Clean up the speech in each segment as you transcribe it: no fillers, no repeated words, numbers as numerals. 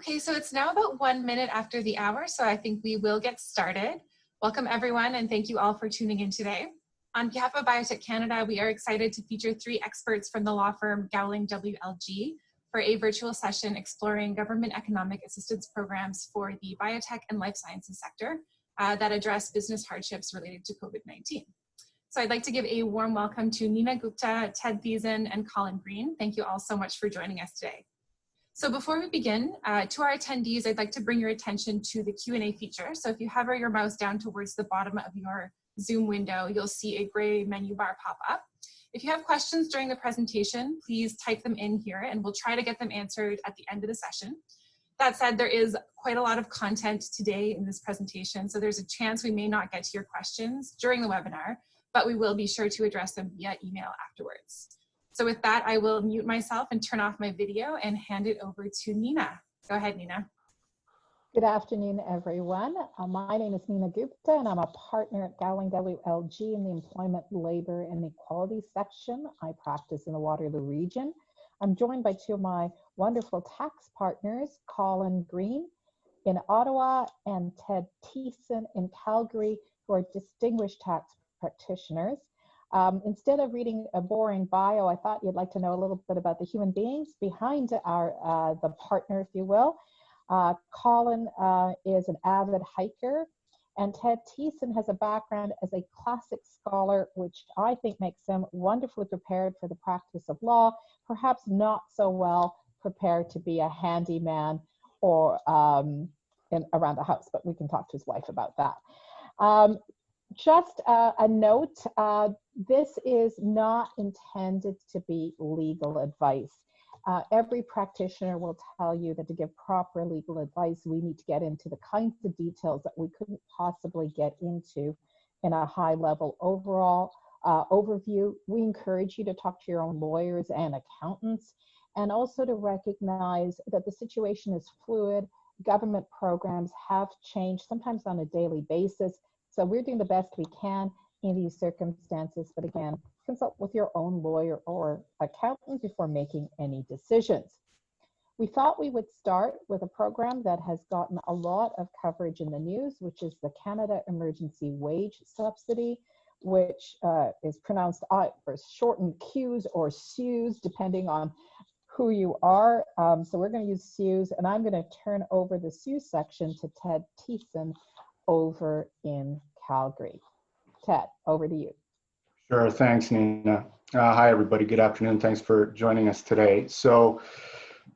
Okay, so it's now about 1 minute after the hour, so I think we will get started. Welcome everyone, and thank you all for tuning in today. On behalf of Biotech Canada, we are excited to feature 3 experts from the law firm Gowling WLG for a virtual session exploring government economic assistance programs for the biotech and life sciences sector that address business hardships related to COVID-19. So I'd like to give a warm welcome to Neena, Gupta, Ted Thiessen, and Colin Green. Thank you all so much for joining us today. So before we begin, to our attendees, I'd like to bring your attention to the Q&A feature. So if you hover your mouse down towards the bottom of your Zoom window, you'll see a gray menu bar pop up. If you have questions during the presentation, please type them in here and we'll try to get them answered at the end of the session. That said, there is quite a lot of content today in this presentation, so there's a chance we may not get to your questions during the webinar, but we will be sure to address them via email afterwards. So with that, I will mute myself and turn off my video and hand it over to Neena. Go ahead, Neena. Good afternoon, everyone. My name is Neena Gupta, and I'm a partner at Gowling WLG in the Employment, Labor, and Equality section. I practice in the Waterloo region. I'm joined by 2 of my wonderful tax partners, Colin Green in Ottawa and Ted Thiessen in Calgary, who are distinguished tax practitioners. Instead of reading a boring bio, I thought you'd like to know a little bit about the human beings behind the partner, if you will. Colin is an avid hiker, and Ted Thiessen has a background as a classic scholar, which I think makes him wonderfully prepared for the practice of law, perhaps not so well prepared to be a handyman or around the house, but we can talk to his wife about that. Just a note, this is not intended to be legal advice. Every practitioner will tell you that to give proper legal advice, we need to get into the kinds of details that we couldn't possibly get into in a high-level overall overview. We encourage you to talk to your own lawyers and accountants, and also to recognize that the situation is fluid. Government programs have changed, sometimes on a daily basis. So we're doing the best we can in these circumstances, but again, consult with your own lawyer or accountant before making any decisions. We thought we would start with a program that has gotten a lot of coverage in the news, which is the Canada Emergency Wage Subsidy, which is pronounced or shortened CEWS or CEWS, depending on who you are. So we're going to use CEWS, and I'm going to turn over the CEWS section to Ted Thiessen over in Calgary. Ted, over to you. Sure, thanks, Neena. Hi, everybody. Good afternoon. Thanks for joining us today. So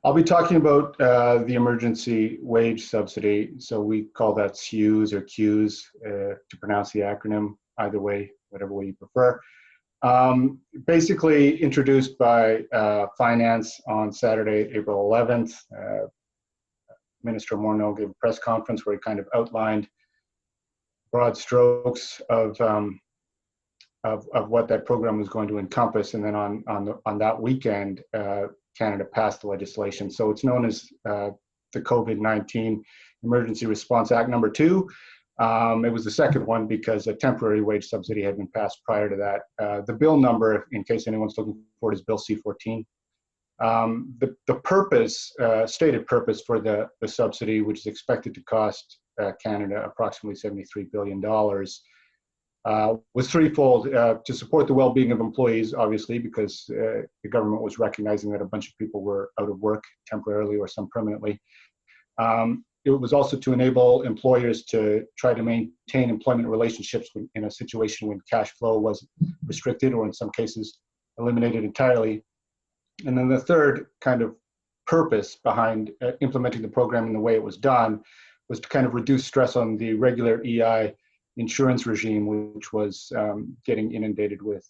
I'll be talking about the emergency wage subsidy. So we call that CEWS or CEWS to pronounce the acronym, either way, whatever way you prefer. Basically introduced by Finance on Saturday, April 11th. Minister Morneau gave a press conference where he kind of outlined broad strokes of what that program was going to encompass, and then on that weekend, Canada passed the legislation. So it's known as the COVID-19 Emergency Response Act number 2. It was the second one because a temporary wage subsidy had been passed prior to that. The bill number, in case anyone's looking for it, is Bill C-14. The purpose, stated purpose for the subsidy, which is expected to cost Canada approximately $73 billion, was threefold: to support the well-being of employees, obviously, because the government was recognizing that a bunch of people were out of work temporarily or some permanently. It was also to enable employers to try to maintain employment relationships in a situation when cash flow was restricted or in some cases eliminated entirely. And then the third kind of purpose behind implementing the program in the way it was done was to kind of reduce stress on the regular EI insurance regime, which was getting inundated with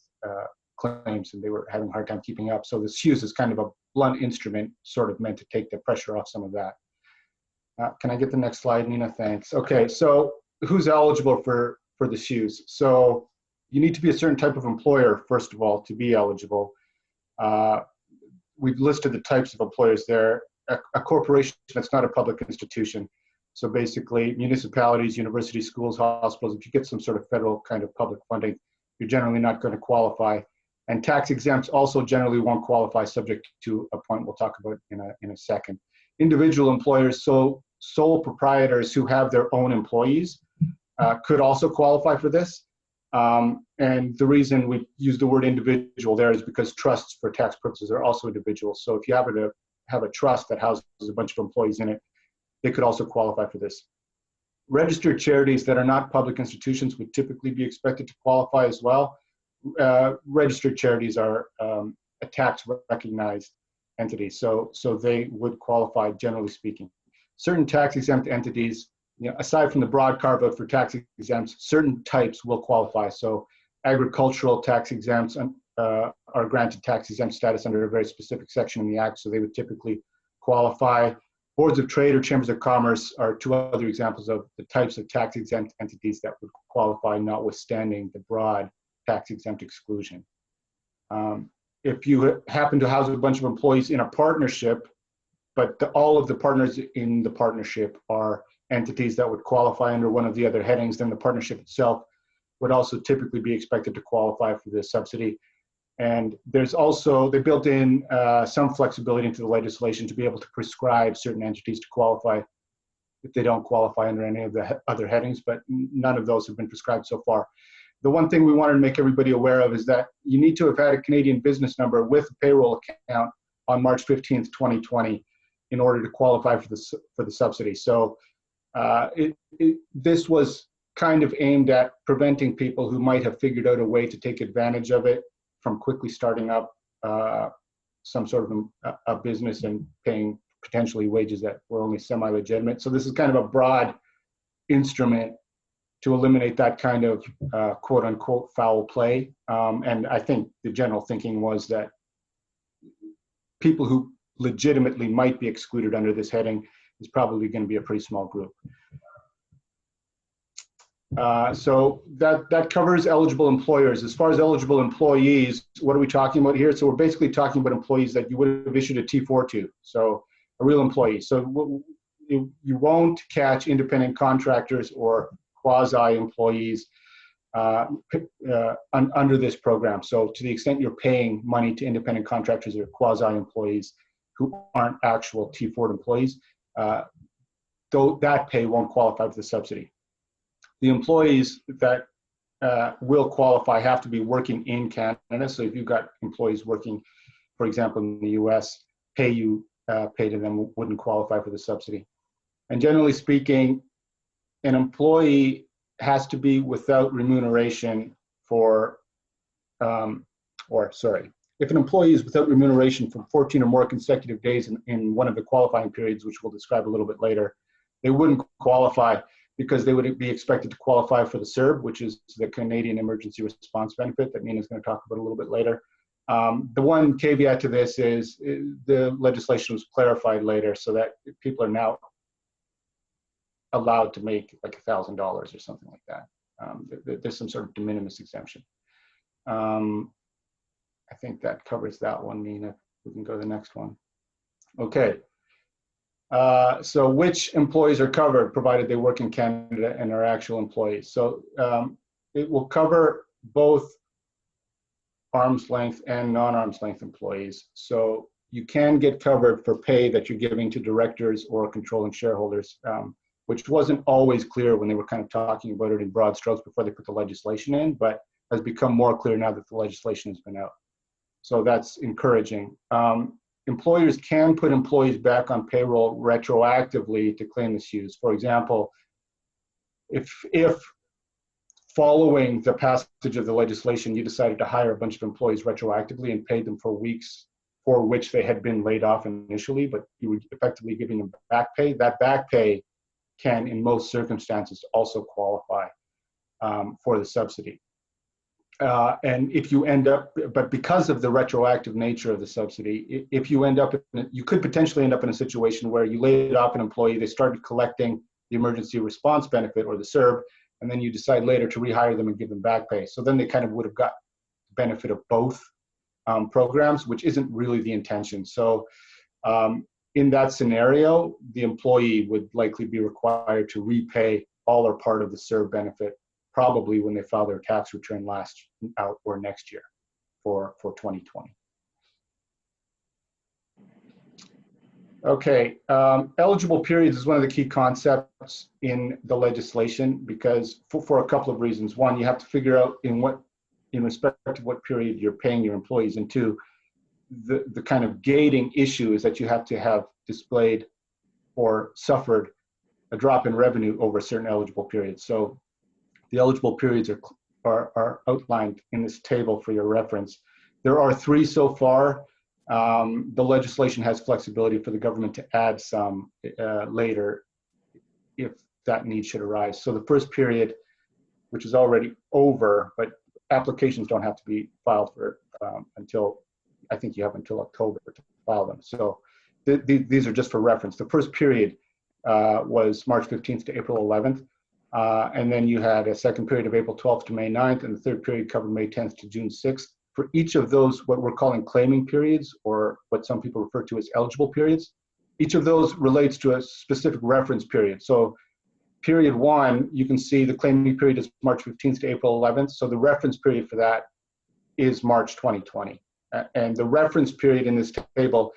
claims, and they were having a hard time keeping up. So the CEWS is kind of a blunt instrument, sort of meant to take the pressure off some of that. Can I get the next slide, Neena? Thanks. Okay, so who's eligible for the CEWS? So you need to be a certain type of employer, first of all, to be eligible. We've listed the types of employers there. A corporation that's not a public institution. So basically, municipalities, universities, schools, hospitals, if you get some sort of federal kind of public funding, you're generally not going to qualify. And tax exempts also generally won't qualify, subject to a point we'll talk about in a second. individual employers, so sole proprietors who have their own employees could also qualify for this. And the reason we use the word individual there is because trusts for tax purposes are also individuals. So if you happen to have a trust that houses a bunch of employees in it, they could also qualify for this. Registered charities that are not public institutions would typically be expected to qualify as well. Registered charities are a tax recognized entity, so they would qualify generally speaking. Certain tax exempt entities, aside from the broad carve out for tax exempts, certain types will qualify. So agricultural tax exempts are granted tax exempt status under a very specific section in the Act, so they would typically qualify. Boards of trade or chambers of commerce are two other examples of the types of tax exempt entities that would qualify, notwithstanding the broad tax exempt exclusion. If you happen to house a bunch of employees in a partnership, but all of the partners in the partnership are entities that would qualify under one of the other headings, then the partnership itself would also typically be expected to qualify for this subsidy. And there's also, they built in some flexibility into the legislation to be able to prescribe certain entities to qualify if they don't qualify under any of the other headings, but none of those have been prescribed so far. The one thing we wanted to make everybody aware of is that you need to have had a Canadian business number with a payroll account on March 15th, 2020 in order to qualify for the subsidy. So this was kind of aimed at preventing people who might have figured out a way to take advantage of it from quickly starting up some sort of a business and paying potentially wages that were only semi-legitimate. So this is kind of a broad instrument to eliminate that kind of quote unquote foul play. And I think the general thinking was that people who legitimately might be excluded under this heading is probably going to be a pretty small group. So that covers eligible employers. As far as eligible employees, what are we talking about here? So we're basically talking about employees that you would have issued a T4 to, so a real employee. So you won't catch independent contractors or quasi-employees under this program. So to the extent you're paying money to independent contractors or quasi-employees who aren't actual T4 employees, though that pay won't qualify for the subsidy. The employees that will qualify have to be working in Canada. So if you've got employees working, for example, in the US, pay to them wouldn't qualify for the subsidy. And generally speaking, an employee has to be without remuneration for, if an employee is without remuneration for 14 or more consecutive days in one of the qualifying periods, which we'll describe a little bit later, they wouldn't qualify because they would be expected to qualify for the CERB, which is the Canadian Emergency Response Benefit that Neena's going to talk about a little bit later. The one caveat to this is the legislation was clarified later so that people are now allowed to make like $1,000 or something like that. There's some sort of de minimis exemption. I think that covers that one, Neena. We can go to the next one. Okay. So which employees are covered provided they work in Canada and are actual employees? So it will cover both arm's length and non-arm's length employees. So you can get covered for pay that you're giving to directors or controlling shareholders, which wasn't always clear when they were kind of talking about it in broad strokes before they put the legislation in, but has become more clear now that the legislation has been out. So that's encouraging. Employers can put employees back on payroll retroactively to claim this use. For example, if following the passage of the legislation, you decided to hire a bunch of employees retroactively and paid them for weeks for which they had been laid off initially, but you were effectively giving them back pay, that back pay can, in most circumstances, also qualify for the subsidy. And if you end up, but because of the retroactive nature of the subsidy, if you end up, you could potentially end up in a situation where you laid off an employee, they started collecting the emergency response benefit or the CERB, and then you decide later to rehire them and give them back pay. So then they kind of would have got the benefit of both programs, which isn't really the intention. So in that scenario, the employee would likely be required to repay all or part of the CERB benefit, probably when they file their tax return last out or next year for 2020. Okay, eligible periods is one of the key concepts in the legislation because for a couple of reasons. One, you have to figure out in respect to what period you're paying your employees, and two, the kind of gating issue is that you have to have displayed or suffered a drop in revenue over a certain eligible period. So the eligible periods are outlined in this table for your reference. There are 3 so far. The legislation has flexibility for the government to add some later if that need should arise. So the first period, which is already over, but applications don't have to be filed for until, I think you have until October to file them. So these are just for reference. The first period was March 15th to April 11th. And then you had a second period of April 12th to May 9th, and the third period covered May 10th to June 6th. For each of those, what we're calling claiming periods, or what some people refer to as eligible periods, each of those relates to a specific reference period. So period 1, you can see the claiming period is March 15th to April 11th. So the reference period for that is March 2020. And the reference period in this table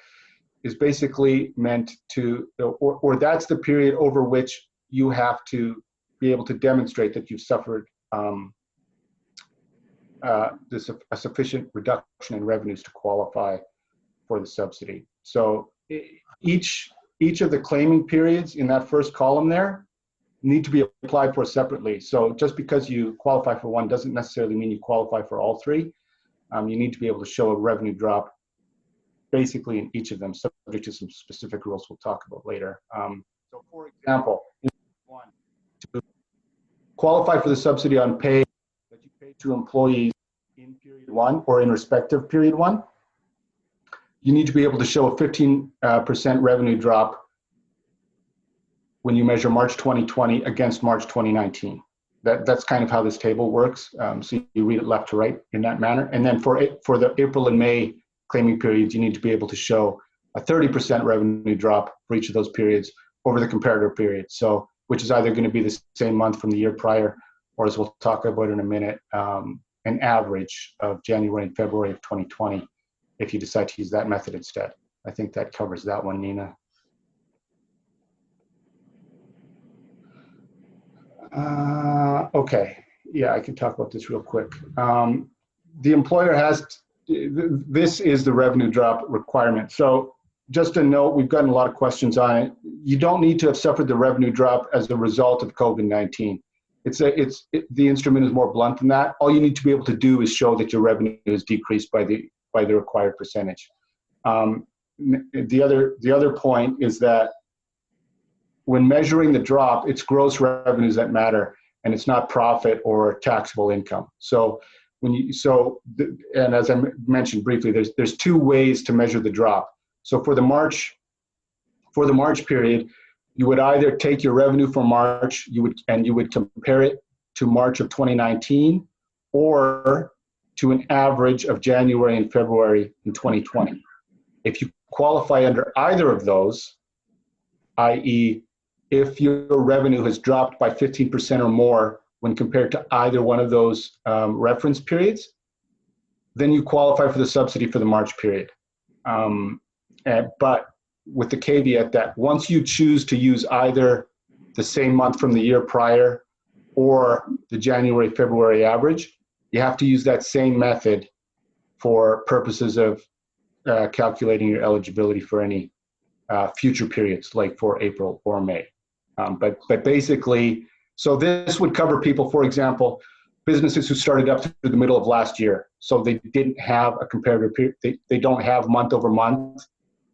is basically meant to, or that's the period over which you have to be able to demonstrate that you've suffered a sufficient reduction in revenues to qualify for the subsidy. So each of the claiming periods in that first column there need to be applied for separately. So just because you qualify for one doesn't necessarily mean you qualify for all 3. You need to be able to show a revenue drop basically in each of them, subject to some specific rules we'll talk about later. So for example, to qualify for the subsidy on pay that you pay to employees in period 1 or in respective period 1, you need to be able to show a 15% revenue drop when you measure March 2020 against March 2019. That's kind of how this table works. So you read it left to right in that manner. And then for the April and May claiming periods, you need to be able to show a 30% revenue drop for each of those periods over the comparator period. So, which is either going to be the same month from the year prior, or as we'll talk about in a minute, an average of January and February of 2020, if you decide to use that method instead. I think that covers that one, Neena. Okay, yeah, I can talk about this real quick. The employer has, this is the revenue drop requirement. So just a note, we've gotten a lot of questions on it. You don't need to have suffered the revenue drop as a result of COVID-19. The instrument is more blunt than that. All you need to be able to do is show that your revenue is decreased by the required percentage. The other point is that when measuring the drop, it's gross revenues that matter, and it's not profit or taxable income. So and as I mentioned briefly, there's 2 ways to measure the drop. So for the March period, you would either take your revenue for March, you would compare it to March of 2019, or to an average of January and February in 2020. If you qualify under either of those, i.e., if your revenue has dropped by 15% or more when compared to either one of those reference periods, then you qualify for the subsidy for the March period. But with the caveat that once you choose to use either the same month from the year prior or the January-February average, you have to use that same method for purposes of calculating your eligibility for any future periods, like for April or May. But basically, so this would cover people, for example, businesses who started up through the middle of last year. So they didn't have a comparative period. They don't have month over month.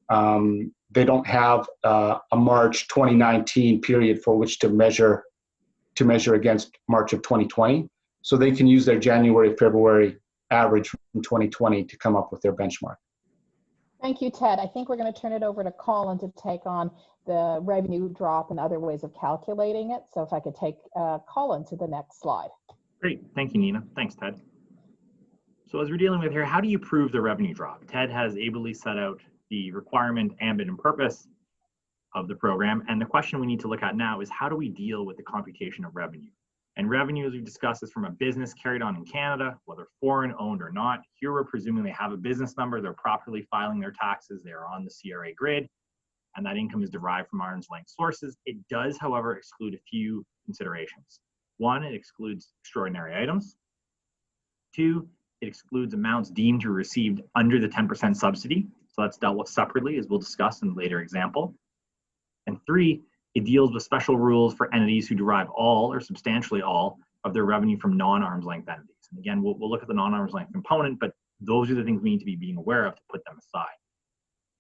They don't have a March 2019 period for which to measure against March of 2020. So they can use their January, February average from 2020 to come up with their benchmark. Thank you, Ted. I think we're going to turn it over to Colin to take on the revenue drop and other ways of calculating it. So if I could take Colin to the next slide. Great. Thank you, Neena. Thanks, Ted. So as we're dealing with here, how do you prove the revenue drop? Ted has ably set out the requirement, ambit, and purpose of the program. And the question we need to look at now is how do we deal with the computation of revenue? And revenue, as we discussed, is from a business carried on in Canada, whether foreign owned or not. Here we're presuming they have a business number, they're properly filing their taxes, they're on the CRA grid. and that income is derived from arm's length sources. It does, however, exclude a few considerations. One, it excludes extraordinary items. Two, it excludes amounts deemed to be received under the 10% subsidy. So that's dealt with separately, as we'll discuss in a later example. And three, it deals with special rules for entities who derive all or substantially all of their revenue from non-arm's length entities. And again, we'll look at the non-arm's length component, but those are the things we need to be being aware of to put them aside.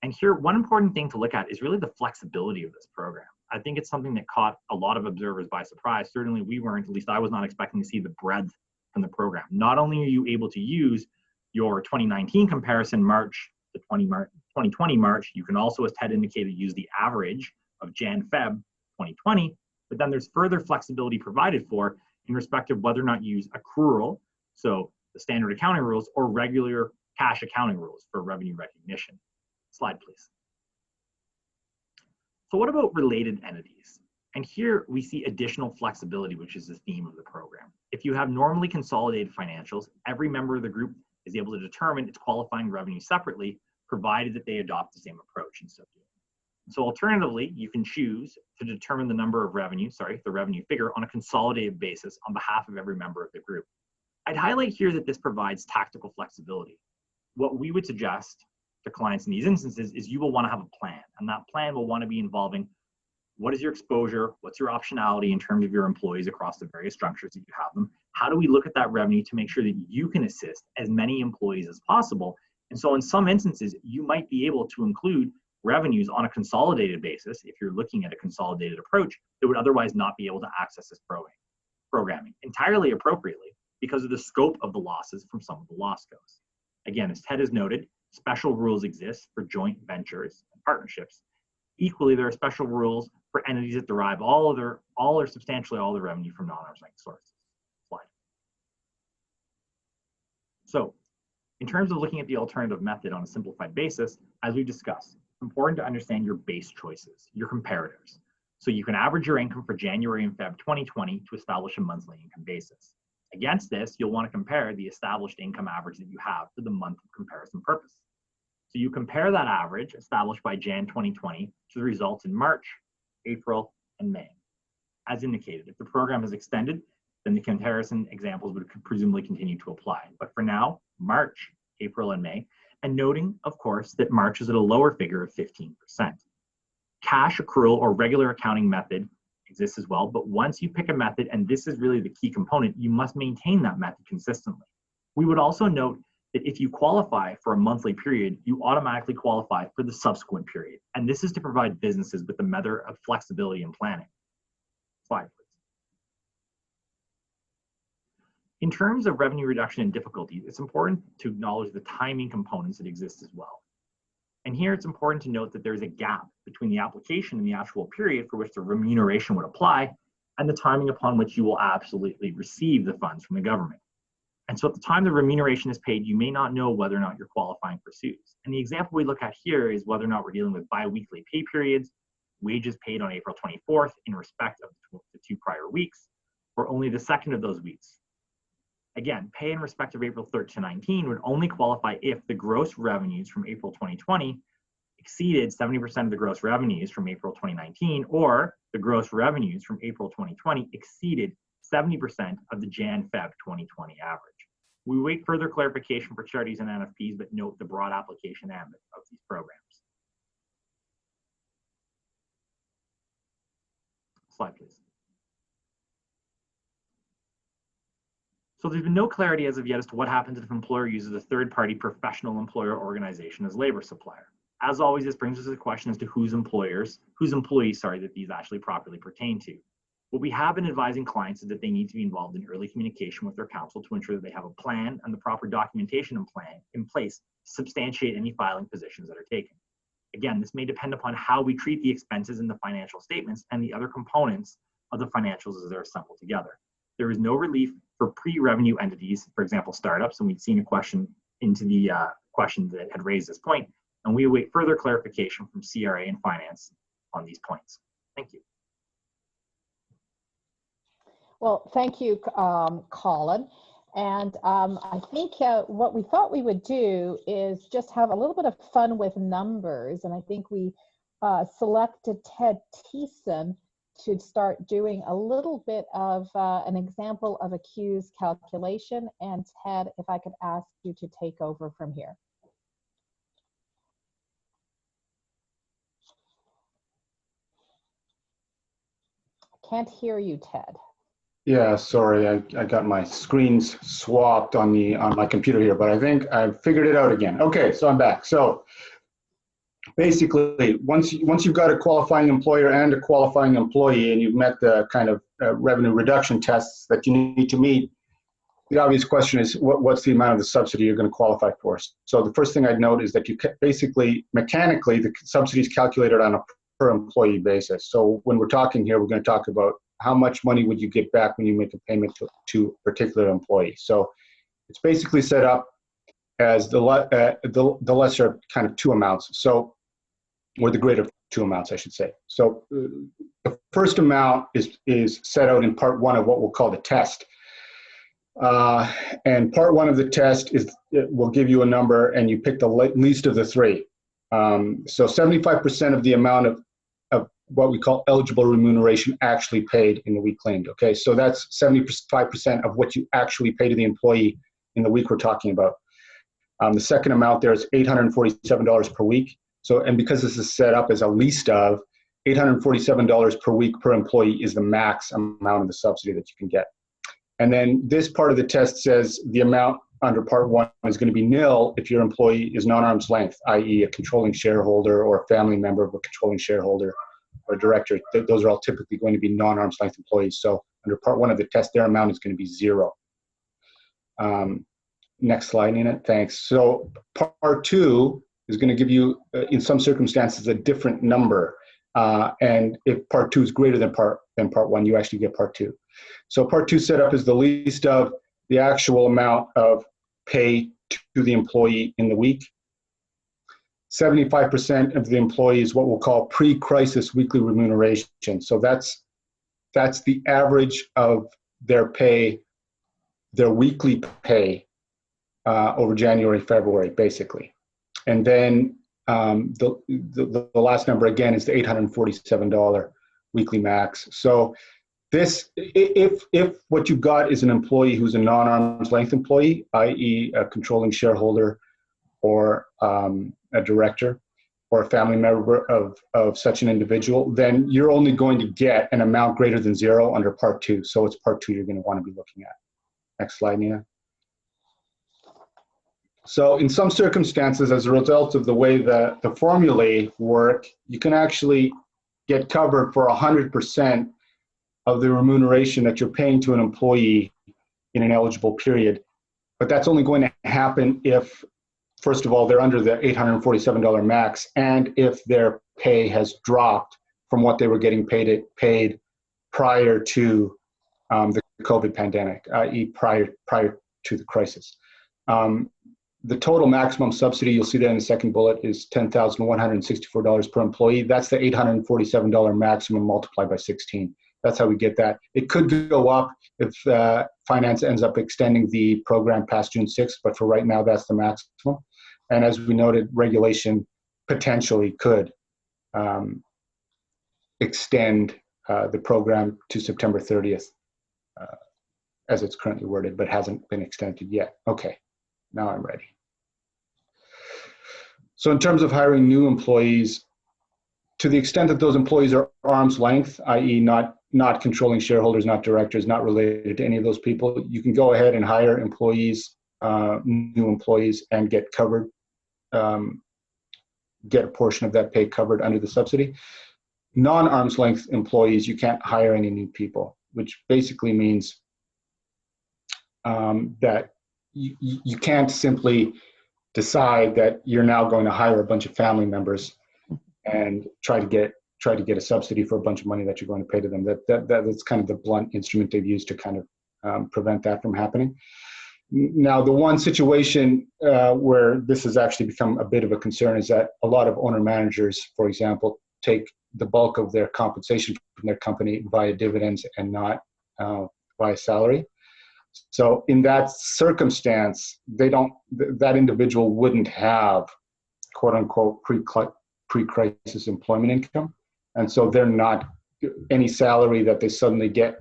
And here, one important thing to look at is really the flexibility of this program. I think it's something that caught a lot of observers by surprise. Certainly we weren't, at least I was not expecting to see the breadth from the program. Not only are you able to use your 2019 comparison March to 2020 March, you can also, as Ted indicated, use the average of Jan-Feb 2020, but then there's further flexibility provided for in respect of whether or not you use accrual, so the standard accounting rules, or regular cash accounting rules for revenue recognition. Slide, please. So what about related entities? And here we see additional flexibility, which is the theme of the program. If you have normally consolidated financials, every member of the group is able to determine its qualifying revenue separately, provided that they adopt the same approach in so doing. So alternatively, you can choose to determine the revenue figure on a consolidated basis on behalf of every member of the group. I'd highlight here that this provides tactical flexibility. What we would suggest to clients in these instances is you will want to have a plan, and that plan will want to be involving what is your exposure, what's your optionality in terms of your employees across the various structures that you have them. How do we look at that revenue to make sure that you can assist as many employees as possible? And so in some instances, you might be able to include revenues on a consolidated basis if you're looking at a consolidated approach that would otherwise not be able to access this programming entirely appropriately because of the scope of the losses from some of the loss codes. Again, as Ted has noted, special rules exist for joint ventures and partnerships. Equally, there are special rules for entities that derive all or substantially all the revenue from non-arm's length sources. Slide. So, in terms of looking at the alternative method on a simplified basis, as we've discussed, it's important to understand your base choices, your comparators. So you can average your income for January and Feb 2020 to establish a monthly income basis. Against this, you'll want to compare the established income average that you have for the month of comparison purpose. So you compare that average established by Jan 2020 to the results in March, April, and May. As indicated, if the program is extended, then the comparison examples would presumably continue to apply. But for now, March, April, and May, and noting, of course, that March is at a lower figure of 15%. Cash accrual or regular accounting method exists as well, but once you pick a method, and this is really the key component, you must maintain that method consistently. We would also note that if you qualify for a monthly period, you automatically qualify for the subsequent period. And this is to provide businesses with a measure of flexibility in planning. Slide, please. In terms of revenue reduction and difficulties, it's important to acknowledge the timing components that exist as well. And here it's important to note that there's a gap between the application and the actual period for which the remuneration would apply and the timing upon which you will absolutely receive the funds from the government. And so at the time the remuneration is paid, you may not know whether or not you're qualifying for suits. And the example we look at here is whether or not we're dealing with bi-weekly pay periods, wages paid on April 24th in respect of the 2 prior weeks, or only the second of those weeks. Again, pay in respect of April 3rd to 19 would only qualify if the gross revenues from April 2020 exceeded 70% of the gross revenues from April 2019, or the gross revenues from April 2020 exceeded 70% of the Jan-Feb 2020 average. We wait further clarification for charities and NFPs, but note the broad application ambit of these programs. Slide, please. So there's been no clarity as of yet as to what happens if an employer uses a third-party professional employer organization as labor supplier. As always, this brings us to the question as to whose employees that these actually properly pertain to. What we have been advising clients is that they need to be involved in early communication with their counsel to ensure that they have a plan and the proper documentation in place to substantiate any filing positions that are taken. Again, this may depend upon how we treat the expenses in the financial statements and the other components of the financials as they're assembled together. There is no relief for pre-revenue entities, for example, startups, and we've seen a question into the question that had raised this point, and we await further clarification from CRA and finance on these points. Thank you. Well, thank you, Colin. And I think what we thought we would do is just have a little bit of fun with numbers. And I think we selected Ted Thiessen to start doing a little bit of an example of a Q's calculation. And Ted, if I could ask you to take over from here. I can't hear you, Ted. Yeah, sorry, I got my screens swapped on my computer here, but I think I've figured it out again. Okay, so I'm back. So basically, once you've got a qualifying employer and a qualifying employee, and you've met the kind of revenue reduction tests that you need to meet, the obvious question is what's the amount of the subsidy you're going to qualify for. So the first thing I'd note is that you basically, mechanically, the subsidy is calculated on a per employee basis. So when we're talking here, we're going to talk about how much money would you get back when you make a payment to a particular employee. So it's basically set up as the lesser kind of two amounts. So, or the greater two amounts, I should say. So the first amount is set out in part one of what we'll call the test. And part one of the test will give you a number, and you pick the least of the three. So 75% of the amount of what we call eligible remuneration actually paid in the week claimed. Okay, so that's 75% of what you actually pay to the employee in the week we're talking about. The second amount there is $847 per week. So, and because this is set up as a least of, $847 per week per employee is the max amount of the subsidy that you can get. And then this part of the test says the amount under part one is going to be nil if your employee is non-arm's length, i.e. a controlling shareholder or a family member of a controlling shareholder or a director. Those are all typically going to be non-arm's length employees. So under part one of the test, their amount is going to be zero. Next slide, Neena. Thanks. So part two is going to give you, in some circumstances, a different number. And if part two is greater than part one, you actually get part two. So part two set up is the least of the actual amount of pay to the employee in the week. 75% of the employee is what we'll call pre-crisis weekly remuneration. So that's the average of their pay, their weekly pay over January, February, basically. And then the last number again is the $847 weekly max. So this, if what you've got is an employee who's a non-arm's length employee, i.e. a controlling shareholder or a director or a family member of such an individual, then you're only going to get an amount greater than zero under part two. So it's part two you're going to want to be looking at. Next slide, Neena. So in some circumstances, as a result of the way the formulae work, you can actually get covered for 100% of the remuneration that you're paying to an employee in an eligible period. But that's only going to happen if, first of all, they're under the $847 max, and if their pay has dropped from what they were getting paid prior to the COVID pandemic, i.e. prior to the crisis. The total maximum subsidy, you'll see that in the second bullet, is $10,164 per employee. That's the $847 maximum multiplied by 16. That's how we get that. It could go up if finance ends up extending the program past June 6th, but for right now, that's the maximum. And as we noted, regulation potentially could extend the program to September 30th, as it's currently worded, but hasn't been extended yet. Okay, now I'm ready. So in terms of hiring new employees, to the extent that those employees are arm's length, i.e. not controlling shareholders, not directors, not related to any of those people, you can go ahead and hire employees, new employees, and get covered, get a portion of that pay covered under the subsidy. Non-arm's length employees, you can't hire any new people, which basically means that you can't simply decide that you're now going to hire a bunch of family members and try to get a subsidy for a bunch of money that you're going to pay to them. That's kind of the blunt instrument they've used to kind of prevent that from happening. Now, the one situation where this has actually become a bit of a concern is that a lot of owner-managers, for example, take the bulk of their compensation from their company via dividends and not via salary. So in that circumstance, that individual wouldn't have, quote unquote, pre-crisis employment income. And so they're not, any salary that they suddenly get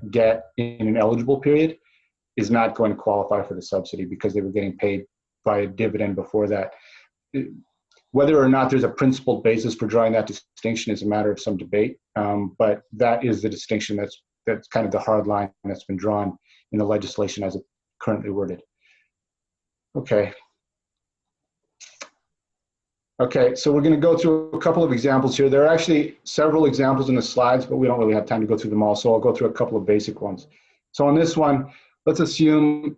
in an eligible period is not going to qualify for the subsidy because they were getting paid by a dividend before that. Whether or not there's a principled basis for drawing that distinction is a matter of some debate, but that is the distinction that's kind of the hard line that's been drawn in the legislation as it's currently worded. Okay. Okay, so we're going to go through a couple of examples here. There are actually several examples in the slides, but we don't really have time to go through them all, so I'll go through a couple of basic ones. So on this one, let's assume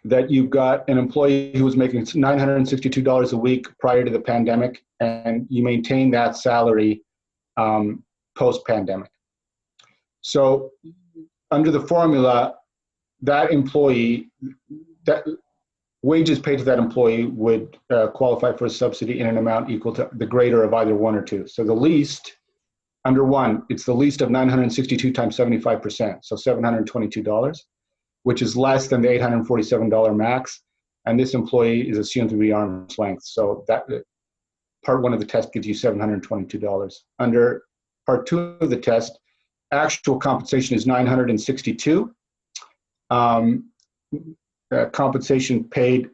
that you've got an employee who was making $962 a week prior to the pandemic, and you maintain that salary post-pandemic. So under the formula, that employee, that wages paid to that employee would qualify for a subsidy in an amount equal to the greater of either one or two. So the least, under one, it's the least of 962 times 75%, so $722, which is less than the $847 max. And this employee is assumed to be arm's length. So that part one of the test gives you $722. Under part two of the test, actual compensation is $962. Compensation paid,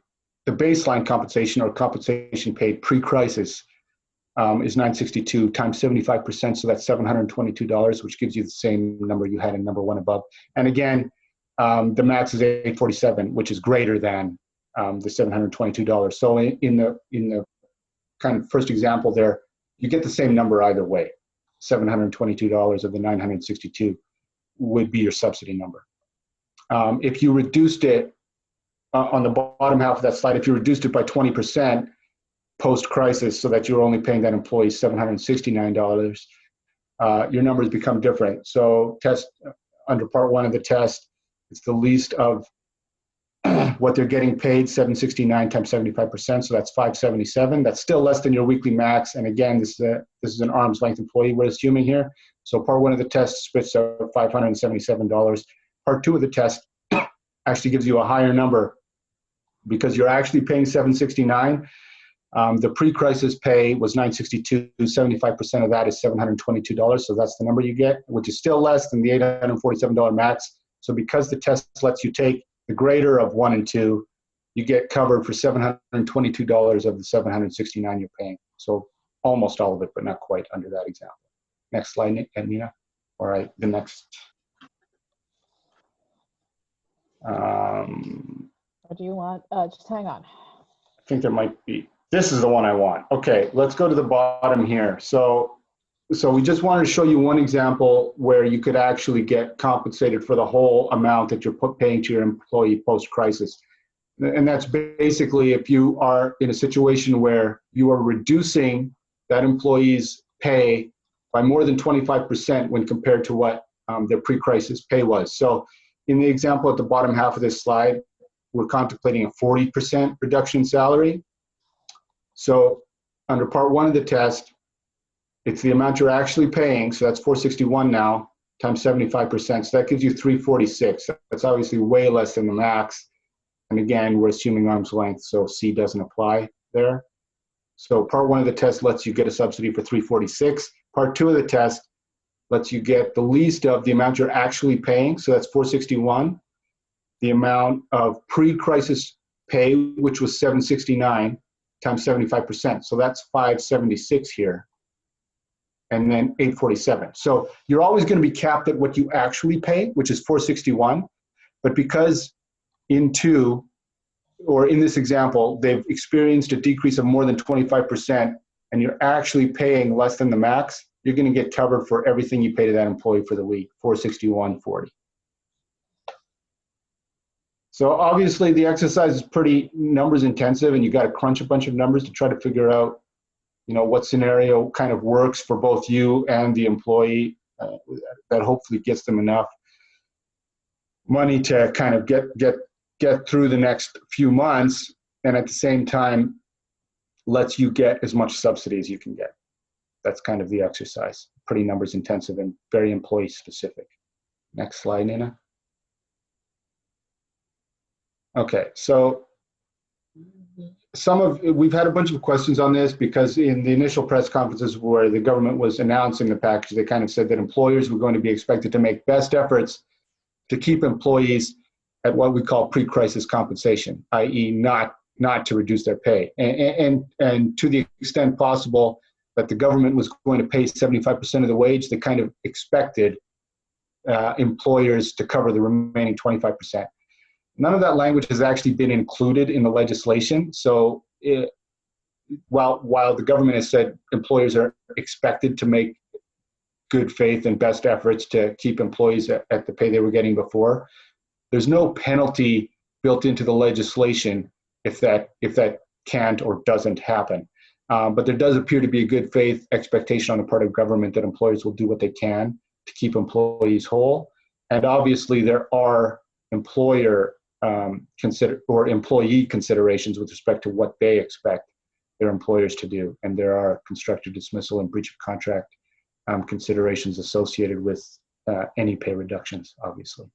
the baseline compensation or compensation paid pre-crisis is $962 times 75%, so that's $722, which gives you the same number you had in number one above. And again, the max is $847, which is greater than the $722. So in the kind of first example there, you get the same number either way. $722 of the $962 would be your subsidy number. If you reduced it on the bottom half of that slide, if you reduced it by 20% post-crisis so that you're only paying that employee $769, your numbers become different. So under part one of the test, it's the least of what they're getting paid, $769 times 75%, so that's $577. That's still less than your weekly max. And again, this is an arm's length employee we're assuming here. So part one of the test spits out $577. Part two of the test actually gives you a higher number because you're actually paying $769. The pre-crisis pay was $962. 75% of that is $722. So that's the number you get, which is still less than the $847 max. So because the test lets you take the greater of 1 and 2, you get covered for $722 of the $769 you're paying. So almost all of it, but not quite under that example. Next slide, Neena. All right, the next. What do you want? Just hang on. I think there might be. This is the one I want. Okay, let's go to the bottom here. So we just wanted to show you one example where you could actually get compensated for the whole amount that you're paying to your employee post-crisis. And that's basically if you are in a situation where you are reducing that employee's pay by more than 25% when compared to what their pre-crisis pay was. So in the example at the bottom half of this slide, we're contemplating a 40% reduction in salary. So under part one of the test, it's the amount you're actually paying, so that's $461 now, times 75%, so that gives you $346. That's obviously way less than the max. And again, we're assuming arm's length, so C doesn't apply there. So part one of the test lets you get a subsidy for $346. Part two of the test lets you get the least of the amount you're actually paying, so that's $461. The amount of pre-crisis pay, which was $769, times 75%, so that's $576 here. And then $847. So you're always going to be capped at what you actually pay, which is $461. But because in this example, they've experienced a decrease of more than 25%, and you're actually paying less than the max, you're going to get covered for everything you pay to that employee for the week, $461.40. So obviously the exercise is pretty numbers intensive, and you got to crunch a bunch of numbers to try to figure out what scenario kind of works for both you and the employee that hopefully gets them enough money to kind of get through the next few months, and at the same time lets you get as much subsidy as you can get. That's kind of the exercise. Pretty numbers intensive and very employee specific. Next slide, Neena. Okay, so we've had a bunch of questions on this because in the initial press conferences where the government was announcing the package, they kind of said that employers were going to be expected to make best efforts to keep employees at what we call pre-crisis compensation, i.e. not to reduce their pay. And to the extent possible that the government was going to pay 75% of the wage, they kind of expected employers to cover the remaining 25%. None of that language has actually been included in the legislation. So while the government has said employers are expected to make good faith and best efforts to keep employees at the pay they were getting before, there's no penalty built into the legislation if that can't or doesn't happen. But there does appear to be a good faith expectation on the part of government that employers will do what they can to keep employees whole. And obviously there are employee considerations with respect to what they expect their employers to do. And there are constructive dismissal and breach of contract considerations associated with any pay reductions, obviously.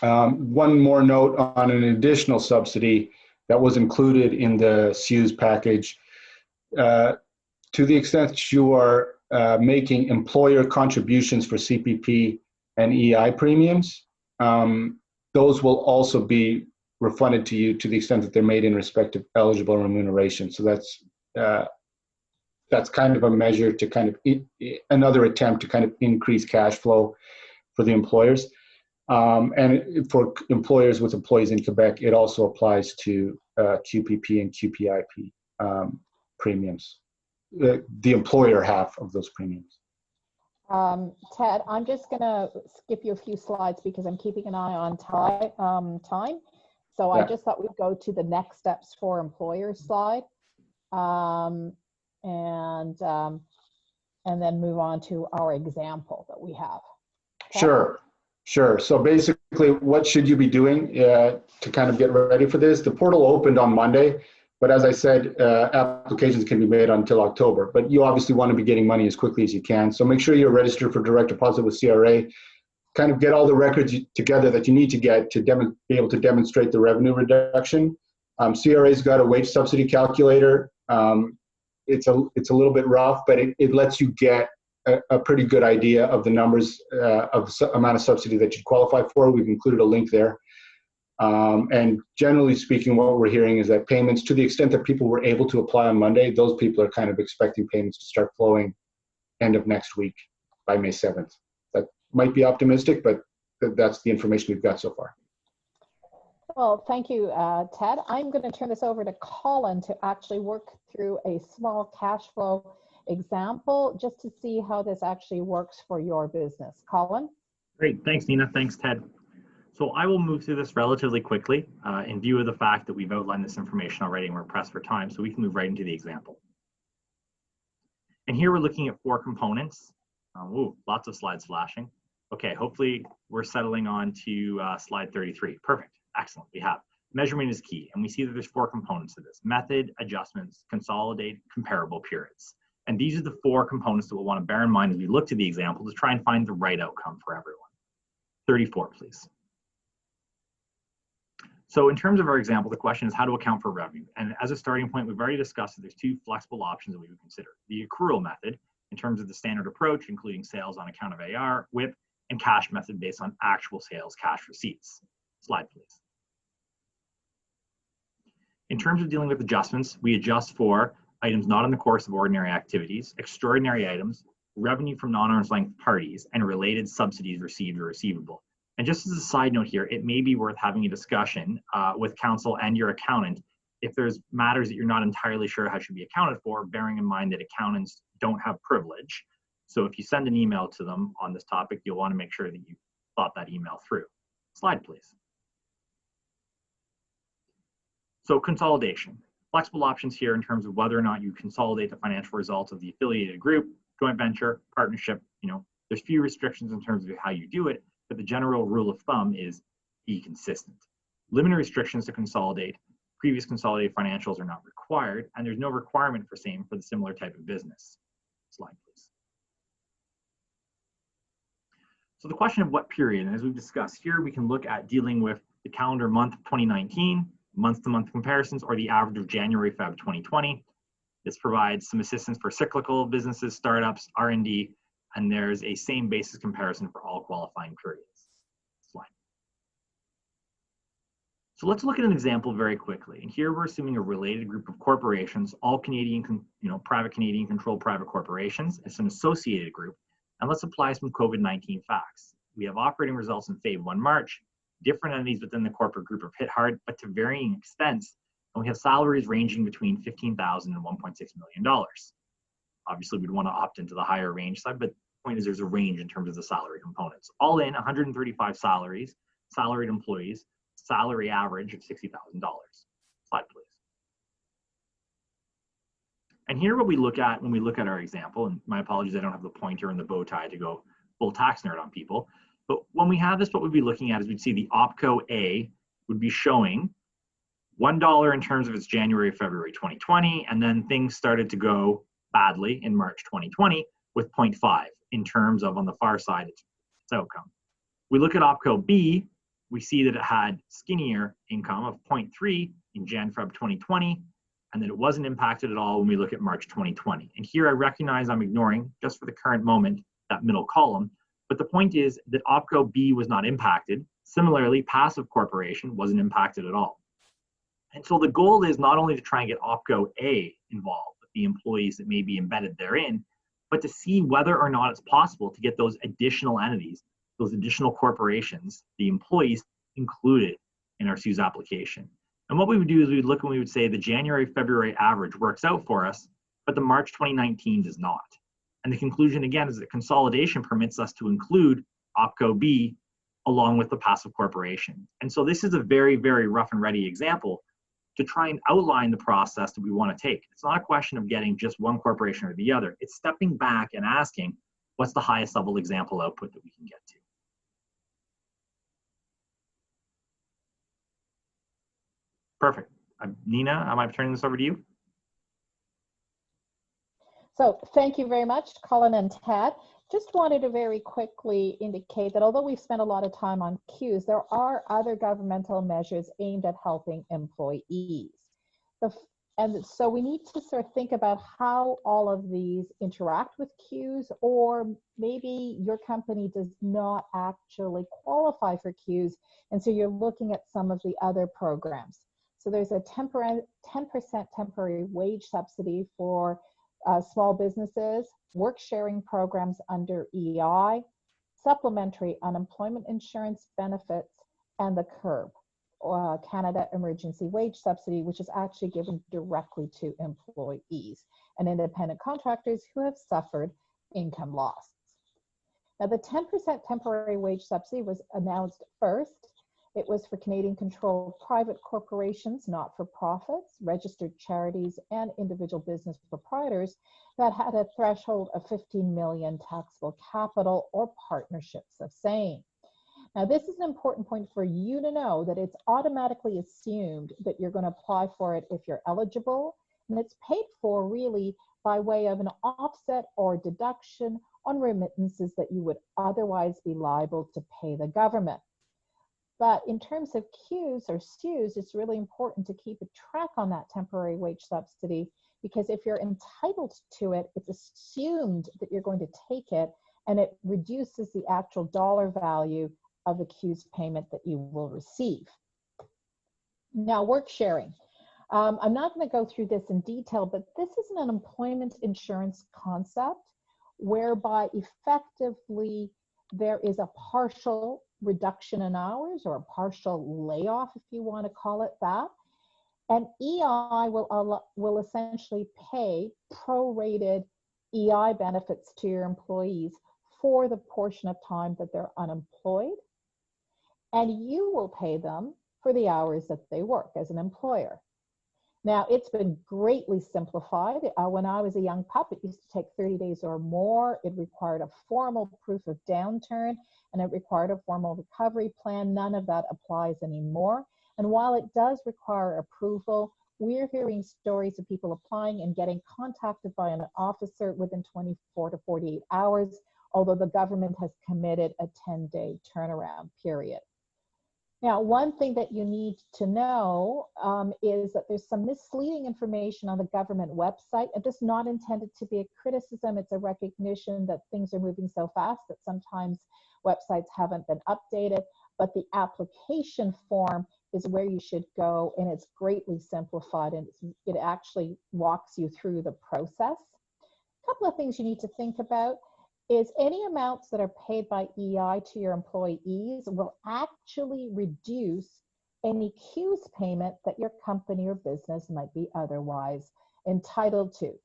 One more note on an additional subsidy that was included in the CEWS package. To the extent that you are making employer contributions for CPP and EI premiums, those will also be refunded to you to the extent that they're made in respect of eligible remuneration. So that's kind of a measure to kind of another attempt to kind of increase cash flow for the employers. And for employers with employees in Quebec, it also applies to QPP and QPIP premiums, the employer half of those premiums. Ted, I'm just going to skip you a few slides because I'm keeping an eye on time. So yeah. I just thought we'd go to the next steps for employers slide, and then move on to our example that we have. Okay? Sure. So basically, what should you be doing to kind of get ready for this? The portal opened on Monday, but as I said, applications can be made until October. But you obviously want to be getting money as quickly as you can. So make sure you're registered for direct deposit with CRA. Kind of get all the records together that you need to get to be able to demonstrate the revenue reduction. CRA's got a wage subsidy calculator. It's a little bit rough, but it lets you get a pretty good idea of the numbers of the amount of subsidy that you qualify for. We've included a link there. And generally speaking, what we're hearing is that payments, to the extent that people were able to apply on Monday, those people are kind of expecting payments to start flowing end of next week by May 7th. That might be optimistic, but that's the information we've got so far. Well, thank you, Ted. I'm going to turn this over to Colin to actually work through a small cash flow example just to see how this actually works for your business. Colin? Great. Thanks, Neena. Thanks, Ted. So I will move through this relatively quickly in view of the fact that we've outlined this information already and we're pressed for time, so we can move right into the example. And here we're looking at 4 components. Lots of slides flashing. Okay, hopefully we're settling on to slide 33. Perfect. Excellent. We have measurement is key, and we see that there's 4 components to this: method, adjustments, consolidate, comparable periods. And these are the 4 components that we'll want to bear in mind as we look to the example to try and find the right outcome for everyone. 34, please. So in terms of our example, the question is how to account for revenue. And as a starting point, we've already discussed that there's 2 flexible options that we would consider: the accrual method, in terms of the standard approach, including sales on account of AR, WIP, and cash method based on actual sales cash receipts. Slide, please. In terms of dealing with adjustments, we adjust for items not in the course of ordinary activities, extraordinary items, revenue from non-arm's length parties, and related subsidies received or receivable. And just as a side note here, it may be worth having a discussion with counsel and your accountant if there's matters that you're not entirely sure how should be accounted for, bearing in mind that accountants don't have privilege. So if you send an email to them on this topic, you'll want to make sure that you thought that email through. Slide, please. So consolidation. Flexible options here in terms of whether or not you consolidate the financial results of the affiliated group, joint venture, partnership. There's few restrictions in terms of how you do it, but the general rule of thumb is be consistent. Limited restrictions to consolidate. Previous consolidated financials are not required, and there's no requirement for same for the similar type of business. Slide, please. So the question of what period, and as we've discussed here, we can look at dealing with the calendar month of 2019, month-to-month comparisons, or the average of January, Feb 2020. This provides some assistance for cyclical businesses, startups, R&D, and there's a same basis comparison for all qualifying periods. Slide. So let's look at an example very quickly. And here we're assuming a related group of corporations, all Canadian, private Canadian controlled private corporations. It's an associated group. And let's apply some COVID-19 facts. We have operating results in Feb 1 March. Different entities within the corporate group have hit hard, but to varying extents. And we have salaries ranging between $15,000 and $1.6 million. Obviously, we'd want to opt into the higher range side, but the point is there's a range in terms of the salary components. All in, 135 salaries, salaried employees, salary average of $60,000. Slide, please. And here what we look at when we look at our example, and my apologies, I don't have the pointer and the bow tie to go full tax nerd on people, but when we have this, what we'd be looking at is we'd see the OPCO A would be showing $1 in terms of its January, February 2020, and then things started to go badly in March 2020 with 0.5 in terms of, on the far side, its outcome. We look at OPCO B, we see that it had skinnier income of 0.3 in Jan, Feb 2020, and that it wasn't impacted at all when we look at March 2020. And here I recognize I'm ignoring, just for the current moment, that middle column, but the point is that OPCO B was not impacted. Similarly, passive corporation wasn't impacted at all. And so the goal is not only to try and get OPCO A involved with the employees that may be embedded therein, but to see whether or not it's possible to get those additional entities, those additional corporations, the employees included in our CEWS application. And what we would do is we would look and we would say the January, February average works out for us, but the March 2019 does not. And the conclusion again is that consolidation permits us to include OPCO B along with the passive corporation. And so this is a very, very rough and ready example to try and outline the process that we want to take. It's not a question of getting just one corporation or the other. It's stepping back and asking, what's the highest level example output that we can get to? Perfect. Neena, am I turning this over to you? So thank you very much, Colin and Ted. Just wanted to very quickly indicate that although we've spent a lot of time on CEWS, there are other governmental measures aimed at helping employees. And so we need to sort of think about how all of these interact with CEWS, or maybe your company does not actually qualify for CEWS, and so you're looking at some of the other programs. So there's a 10% temporary wage subsidy for small businesses, work sharing programs under EI, supplementary unemployment insurance benefits, and the CERB, Canada Emergency Wage Subsidy, which is actually given directly to employees and independent contractors who have suffered income loss. Now, the 10% temporary wage subsidy was announced first. It was for Canadian-controlled private corporations, not-for-profits, registered charities, and individual business proprietors that had a threshold of 15 million taxable capital or partnerships of same. Now, this is an important point for you to know, that it's automatically assumed that you're going to apply for it if you're eligible, and it's paid for really by way of an offset or deduction on remittances that you would otherwise be liable to pay the government. But in terms of CEWS or CEWS, it's really important to keep a track on that temporary wage subsidy, because if you're entitled to it, it's assumed that you're going to take it, and it reduces the actual dollar value of the CEWS payment that you will receive. Now, work sharing. I'm not going to go through this in detail, but this is an employment insurance concept whereby effectively there is a partial reduction in hours, or a partial layoff, if you want to call it that. And EI will essentially pay prorated EI benefits to your employees for the portion of time that they're unemployed. And you will pay them for the hours that they work as an employer. Now, it's been greatly simplified. When I was a young pup, it used to take 30 days or more. It required a formal proof of downturn, and it required a formal recovery plan. None of that applies anymore. And while it does require approval, we're hearing stories of people applying and getting contacted by an officer within 24 to 48 hours, although the government has committed a 10-day turnaround period. Now, one thing that you need to know is that there's some misleading information on the government website. And this is not intended to be a criticism. It's a recognition that things are moving so fast that sometimes websites haven't been updated. But the application form is where you should go, and it's greatly simplified, and it actually walks you through the process. A couple of things you need to think about is any amounts that are paid by EI to your employees will actually reduce any CEWS payment that your company or business might be otherwise entitled to.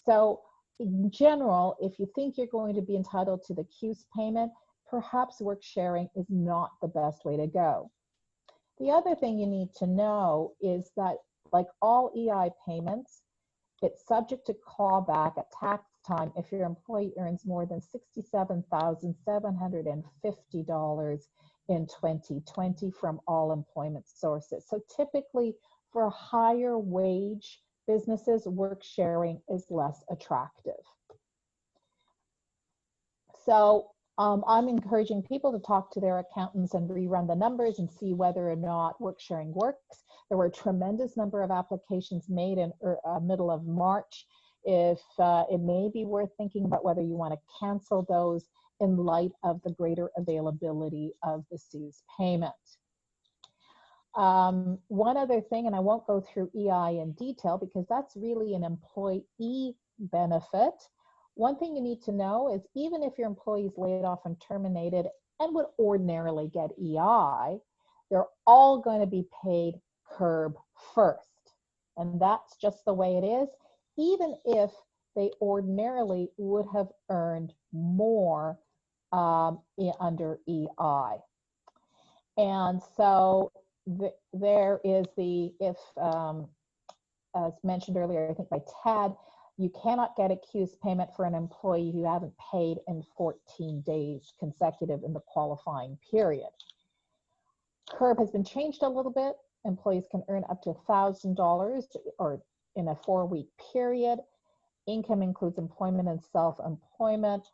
So in general, if you think you're going to be entitled to the CEWS payment, perhaps work sharing is not the best way to go. The other thing you need to know is that, like all EI payments, it's subject to clawback at tax time if your employee earns more than $67,750 in 2020 from all employment sources. So typically for higher wage businesses, work sharing is less attractive. So I'm encouraging people to talk to their accountants and rerun the numbers and see whether or not work sharing works. There were a tremendous number of applications made in middle of March. If it may be worth thinking about whether you want to cancel those in light of the greater availability of the CEWS payment. One other thing, and I won't go through EI in detail because that's really an employee benefit. One thing you need to know is even if your employee's laid off and terminated and would ordinarily get EI, they're all going to be paid CERB first. And that's just the way it is, even if they ordinarily would have earned more under EI. And so there is the, if as mentioned earlier, I think by Tad, you cannot get a CEWS payment for an employee who haven't paid in 14 days consecutive in the qualifying period. CERB has been changed a little bit. Employees can earn up to $1,000 or in a 4-week period. Income includes employment and self-employment.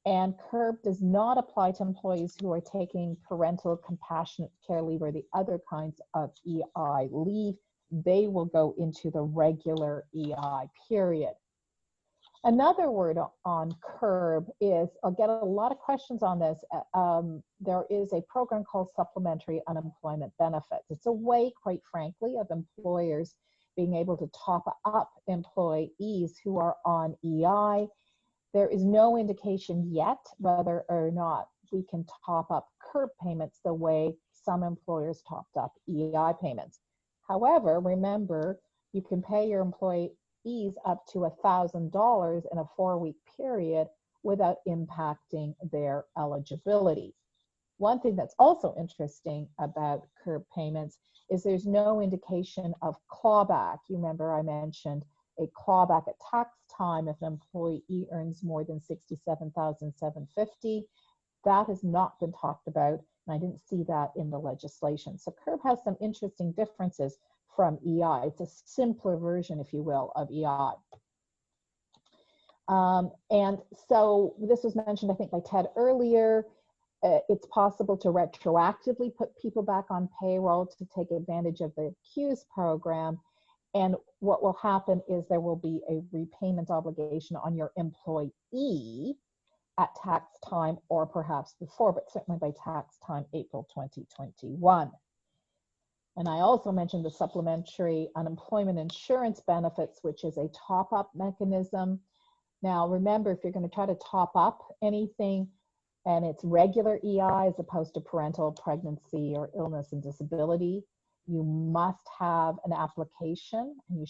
And CERB does not apply to employees who are taking parental compassionate care leave or the other kinds of EI leave. They will go into the regular EI period. Another word on CERB is, I'll get a lot of questions on this. There is a program called Supplementary Unemployment Benefits. It's a way, quite frankly, of employers being able to top up employees who are on EI. There is no indication yet whether or not we can top up CERB payments the way some employers topped up EI payments. However, remember, you can pay your employees up to $1,000 in a 4-week period without impacting their eligibility. One thing that's also interesting about CERB payments is there's no indication of clawback. You remember I mentioned a clawback at tax time if an employee earns more than $67,750. That has not been talked about, and I didn't see that in the legislation. So CERB has some interesting differences from EI. It's a simpler version, if you will, of EI. And so this was mentioned, I think, by Ted earlier. It's possible to retroactively put people back on payroll to take advantage of the CEWS program. And what will happen is there will be a repayment obligation on your employee at tax time or perhaps before, but certainly by tax time, April 2021. And I also mentioned the supplementary unemployment insurance benefits, which is a top-up mechanism. Now, remember, if you're going to try to top up anything and it's regular EI as opposed to parental, pregnancy, or illness and disability, you must have an application, and you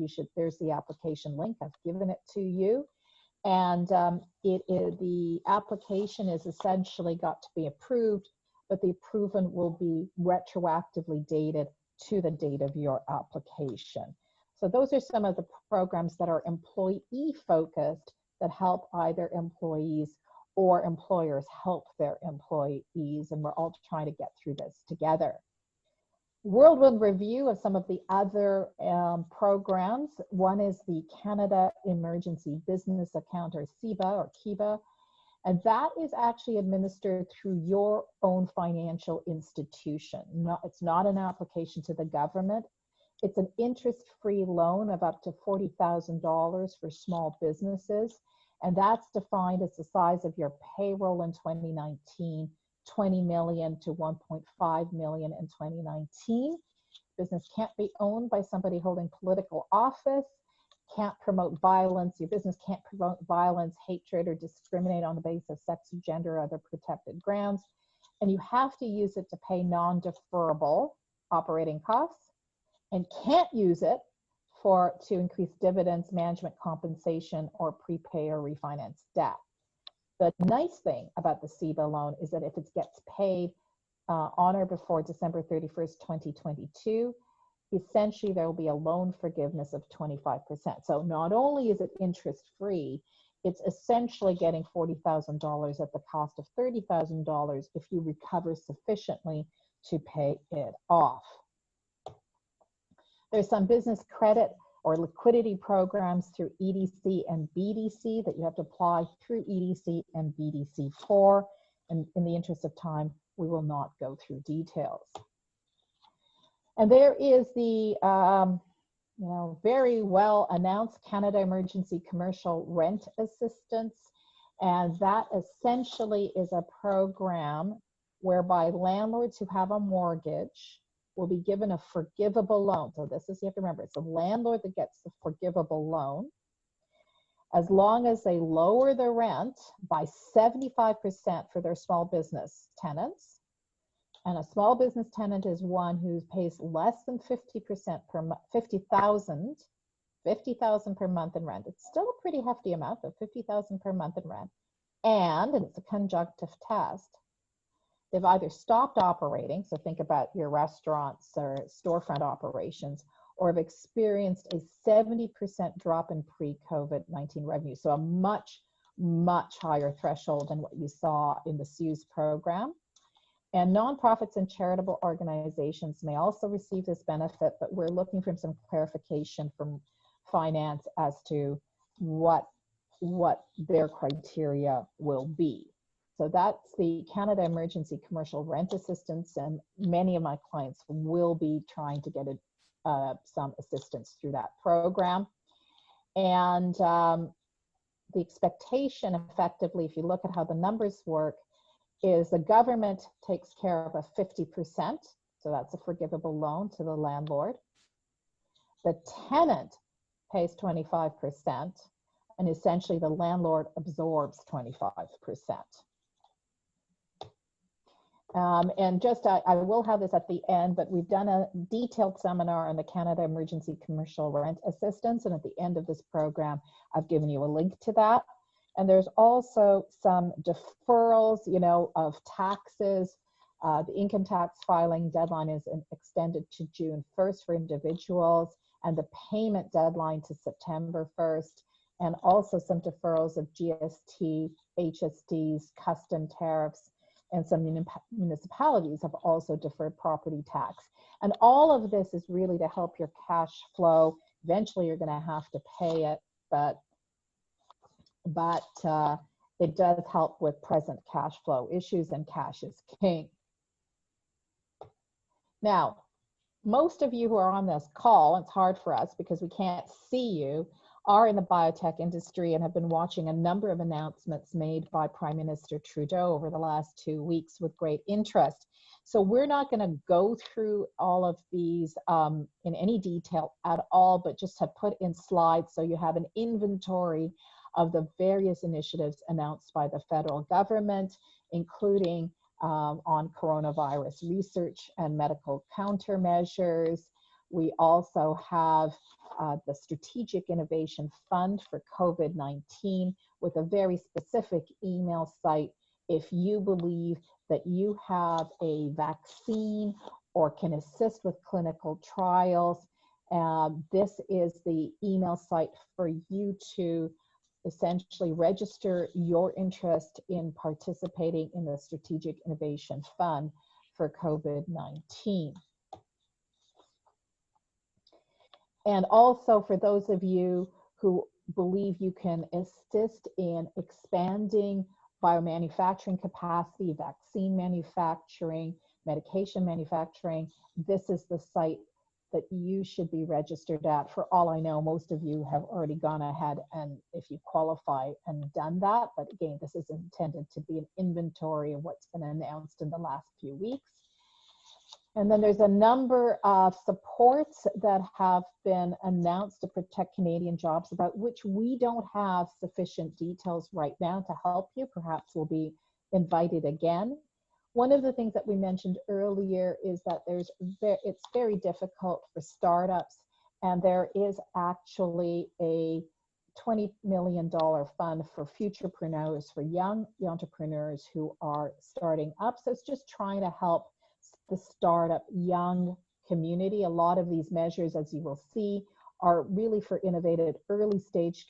should, there's the application link. I've given it to you. And the application is essentially got to be approved, but the approval will be retroactively dated to the date of your application. So those are some of the programs that are employee focused that help either employees or employers help their employees, and we're all trying to get through this together. Whirlwind review of some of the other programs. One is the Canada Emergency Business Account, or CEBA or KIBA. And that is actually administered through your own financial institution. It's not an application to the government. It's an interest-free loan of up to $40,000 for small businesses. And that's defined as the size of your payroll in 2019, 20 million to 1.5 million in 2019. Business can't be owned by somebody holding political office, can't promote violence. Your business can't promote violence, hatred, or discriminate on the basis of sex, gender, or other protected grounds. And you have to use it to pay non-deferrable operating costs, and can't use it to increase dividends, management compensation, or prepay or refinance debt. The nice thing about the CEBA loan is that if it gets paid on or before December 31st, 2022, essentially there will be a loan forgiveness of 25%. So not only is it interest-free, it's essentially getting $40,000 at the cost of $30,000 if you recover sufficiently to pay it off. There's some business credit or liquidity programs through EDC and BDC that you have to apply through EDC and BDC for. And in the interest of time, we will not go through details. And there is the very well announced Canada Emergency Commercial Rent Assistance. And that essentially is a program whereby landlords who have a mortgage will be given a forgivable loan. So this is, you have to remember, it's the landlord that gets the forgivable loan, as long as they lower the rent by 75% for their small business tenants. And a small business tenant is one who pays less than 50% per month, 50,000 per month in rent. It's still a pretty hefty amount, but 50,000 per month in rent. And it's a conjunctive test. They've either stopped operating, so think about your restaurants or storefront operations, or have experienced a 70% drop in pre-COVID-19 revenue. So a much, much higher threshold than what you saw in the CEWS program. And nonprofits and charitable organizations may also receive this benefit, but we're looking for some clarification from finance as to what their criteria will be. So that's the Canada Emergency Commercial Rent Assistance, and many of my clients will be trying to get some assistance through that program. And the expectation, effectively, if you look at how the numbers work, is the government takes care of a 50%, so that's a forgivable loan to the landlord. The tenant pays 25%, and essentially the landlord absorbs 25%. And just, I will have this at the end, but we've done a detailed seminar on the Canada Emergency Commercial Rent Assistance, and at the end of this program, I've given you a link to that. And there's also some deferrals, of taxes. The income tax filing deadline is extended to June 1st for individuals, and the payment deadline to September 1st, and also some deferrals of GST, HSTs, custom tariffs, and some municipalities have also deferred property tax. And all of this is really to help your cash flow. Eventually, you're going to have to pay it, but it does help with present cash flow issues, and cash is king. Now, most of you who are on this call, it's hard for us because we can't see you, are in the biotech industry and have been watching a number of announcements made by Prime Minister Trudeau over the last 2 weeks with great interest. So we're not going to go through all of these in any detail at all, but just have put in slides so you have an inventory of the various initiatives announced by the federal government, including on coronavirus research and medical countermeasures. We also have the Strategic Innovation Fund for COVID-19 with a very specific email site. If you believe that you have a vaccine or can assist with clinical trials, this is the email site for you to essentially register your interest in participating in the Strategic Innovation Fund for COVID-19. And also for those of you who believe you can assist in expanding biomanufacturing capacity, vaccine manufacturing, medication manufacturing. This is the site that you should be registered at. For all I know, most of you have already gone ahead and if you qualify and done that. But again, this is intended to be an inventory of what's been announced in the last few weeks. And then there's a number of supports that have been announced to protect Canadian jobs about which we don't have sufficient details right now to help you. Perhaps we'll be invited again. One of the things that we mentioned earlier is that it's very difficult for startups, and there is actually a $20 million fund for futurepreneurs, for young entrepreneurs who are starting up. So it's just trying to help the startup young community. A lot of these measures, as you will see, are really for innovative early stage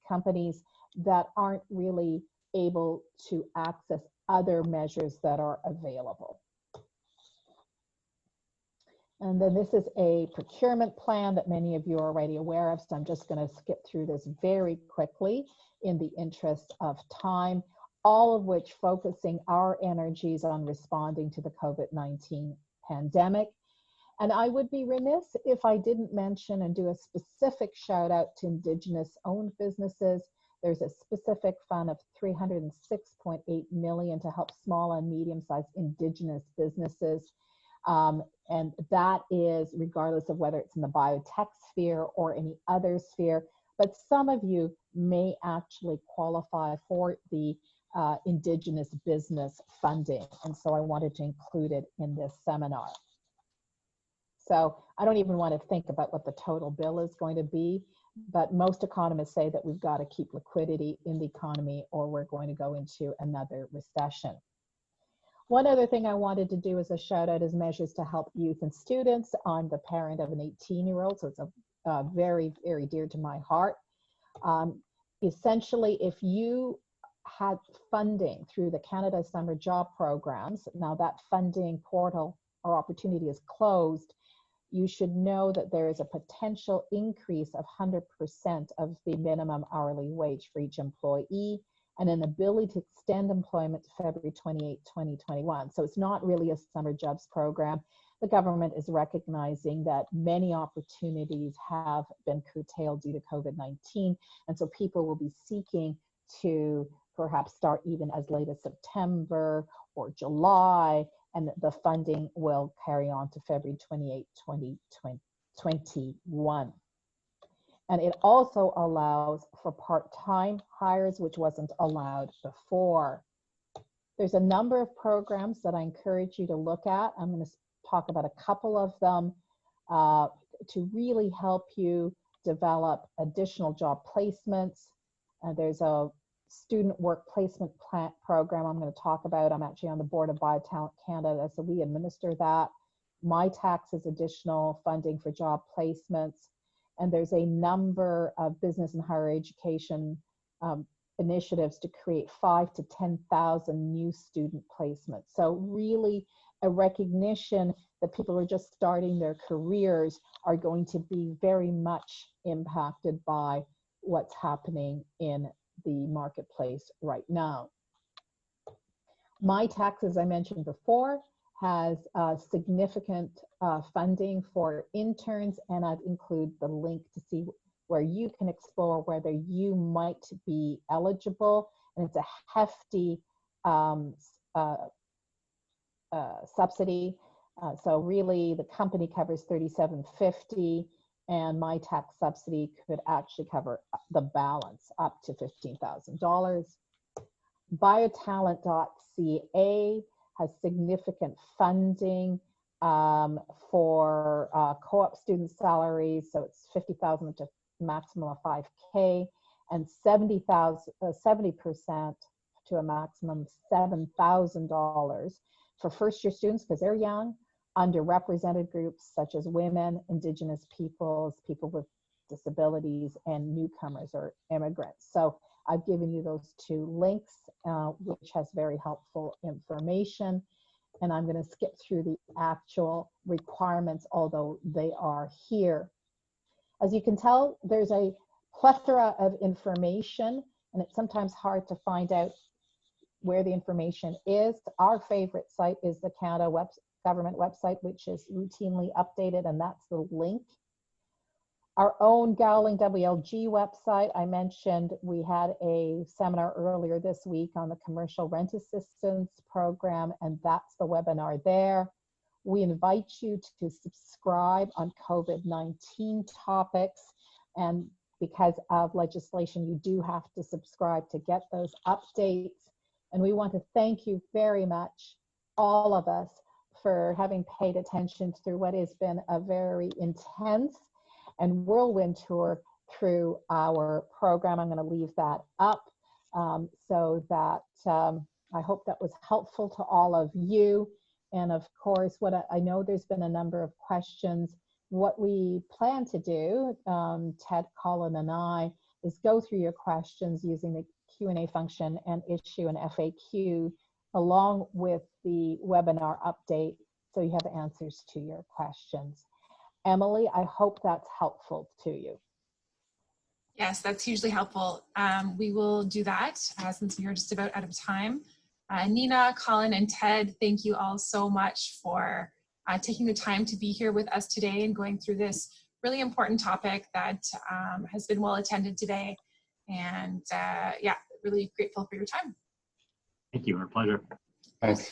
companies that aren't really able to access other measures that are available. And then this is a procurement plan that many of you are already aware of, so I'm just going to skip through this very quickly in the interest of time, all of which focusing our energies on responding to the COVID-19 pandemic. And I would be remiss if I didn't mention and do a specific shout out to Indigenous owned businesses. There's a specific fund of $306.8 million to help small and medium-sized Indigenous businesses. And that is regardless of whether it's in the biotech sphere or any other sphere. But some of you may actually qualify for the Indigenous business funding. And so I wanted to include it in this seminar. So I don't even want to think about what the total bill is going to be, but most economists say that we've got to keep liquidity in the economy or we're going to go into another recession. One other thing I wanted to do as a shout out is measures to help youth and students. I'm the parent of an 18-year-old, so it's a very, very dear to my heart. Essentially, if you had funding through the Canada Summer Job Programs, now that funding portal or opportunity is closed, you should know that there is a potential increase of 100% of the minimum hourly wage for each employee and an ability to extend employment to February 28, 2021. So it's not really a summer jobs program. The government is recognizing that many opportunities have been curtailed due to COVID-19. And so people will be seeking to perhaps start even as late as September or July, and the funding will carry on to February 28, 2021. And it also allows for part-time hires, which wasn't allowed before. There's a number of programs that I encourage you to look at. I'm going to talk about a couple of them to really help you develop additional job placements. There's a student work placement program I'm going to talk about. I'm actually on the board of Biotech Canada, so we administer that. MyTax is additional funding for job placements. And there's a number of business and higher education initiatives to create 5,000 to 10,000 new student placements. So really a recognition that people who are just starting their careers are going to be very much impacted by what's happening in the marketplace right now. MyTax, as I mentioned before, has significant funding for interns, and I've included the link to see where you can explore whether you might be eligible. And it's a hefty subsidy. So really the company covers $3,750 and MyTax subsidy could actually cover the balance up to $15,000. Biotalent.ca has significant funding for co-op student salaries. So it's $50,000 to maximum of $5K and 70% to a maximum of $7,000 for first-year students because they're young, underrepresented groups such as women, Indigenous peoples, people with disabilities, and newcomers or immigrants. So I've given you those two links, which has very helpful information. And I'm going to skip through the actual requirements, although they are here. As you can tell, there's a plethora of information, and it's sometimes hard to find out where the information is. Our favorite site is the Canada government website, which is routinely updated, and that's the link. Our own Gowling WLG website, I mentioned we had a seminar earlier this week on the commercial rent assistance program, and that's the webinar there. We invite you to subscribe on COVID-19 topics, and because of legislation, you do have to subscribe to get those updates. And we want to thank you very much, all of us, for having paid attention through what has been a very intense and whirlwind tour through our program. I'm going to leave that up so that I hope that was helpful to all of you. And of course, what I know there's been a number of questions. What we plan to do, Ted, Colin, and I, is go through your questions using the Q&A function and issue an FAQ along with the webinar update so you have answers to your questions. Emily, I hope that's helpful to you. Yes, that's hugely helpful. We will do that since we are just about out of time. Neena, Colin, and Ted, thank you all so much for taking the time to be here with us today and going through this really important topic that has been well attended today. And yeah, really grateful for your time. Thank you, our pleasure. Thanks.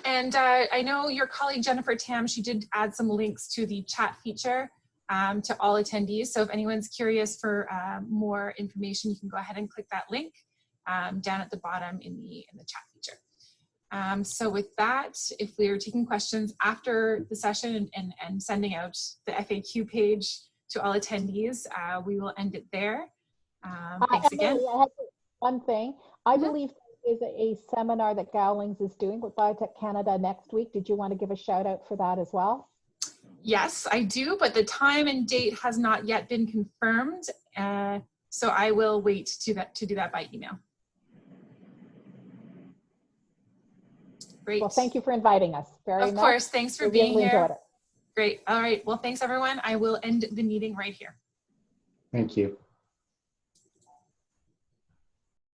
And I know your colleague Jennifer Tam, she did add some links to the chat feature to all attendees. So if anyone's curious for more information, you can go ahead and click that link down at the bottom in the chat feature. So with that, if we're taking questions after the session and sending out the FAQ page to all attendees, we will end it there. Thanks again. I have one thing. I believe there is a seminar that Gowling's is doing with Biotech Canada next week. Did you want to give a shout out for that as well? Yes, I do, but the time and date has not yet been confirmed. So I will wait to do that by email. Great. Well, thank you for inviting us very much. Of course, thanks for We being really here. enjoyed it. Great. All right. Well, thanks everyone. I will end the meeting right here. Thank you.